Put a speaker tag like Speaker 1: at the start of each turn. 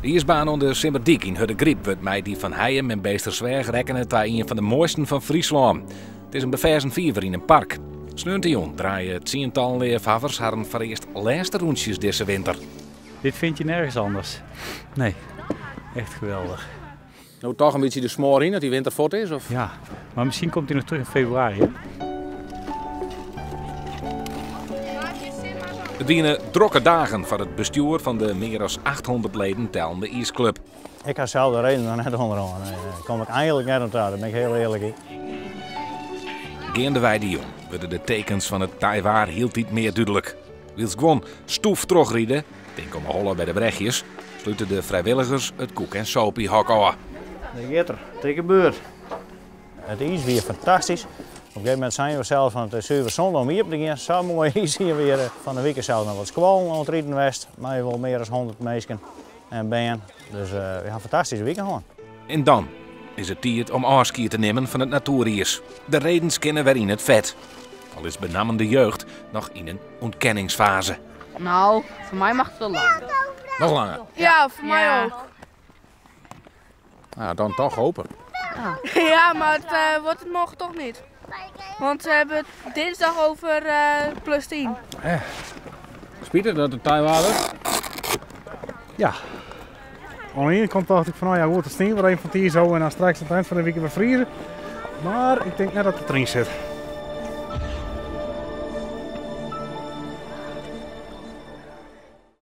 Speaker 1: De ijsbaan onder Simmerdiek in Huddegriep wordt mij die van Heijem en Beestersweg rekenen tot een van de mooiste van Friesland. Het is een beversen viever in een park. Sneuntion draaien tientallen leefhavers hadden voor eerst laatste rondjes deze winter.
Speaker 2: Dit vind je nergens anders. Nee, echt geweldig.
Speaker 3: Nou, toch een beetje de smoor in dat die winter voort is? Of?
Speaker 2: Ja, maar misschien komt hij nog terug in februari. Hè?
Speaker 1: Het dienen drokke dagen voor het bestuur van de meer dan 800 leden tellende ijsclub.
Speaker 4: Ik had zelf de reden nog net onderaan. Daar kom ik eigenlijk net aan, daar ben ik heel eerlijk in.
Speaker 1: Geende de jong werden de tekens van het taaiwaar hield niet meer duidelijk. Wils gewoon stoef terugrieden, denk om hollen bij de brechtjes, sluiten de vrijwilligers het koek- en sopie hok aan.
Speaker 4: De gitter, het gebeurt. Het ijs weer fantastisch. Op een gegeven moment zijn we zelf van het 7 zondag om hier op te gaan. Zo mooi ijs hier weer. Van de week zelf nog wat squallen aan het Rieten West. Maar wel meer dan 100 mensen en band. Dus we gaan een fantastische week gewoon.
Speaker 1: En dan is het tijd om afscheid te nemen van het natuurijs. De redens kennen weer in het vet. Al is benamende jeugd nog in een ontkenningsfase.
Speaker 5: Nou, voor mij mag het wel lang.
Speaker 1: Nog langer.
Speaker 6: Ja, voor mij ook.
Speaker 3: Nou, dan toch hopen.
Speaker 6: Ja, maar het wordt het morgen toch niet. Want we hebben het dinsdag over +10.
Speaker 3: Spieter dat het taaiwaar is?
Speaker 7: Ja. Aan de ene kant dacht ik van, nou ja, goed, het sneeuw weer even van hier zo en dan straks aan het eind van de week weer vriezen. Maar ik denk net dat het erin zit.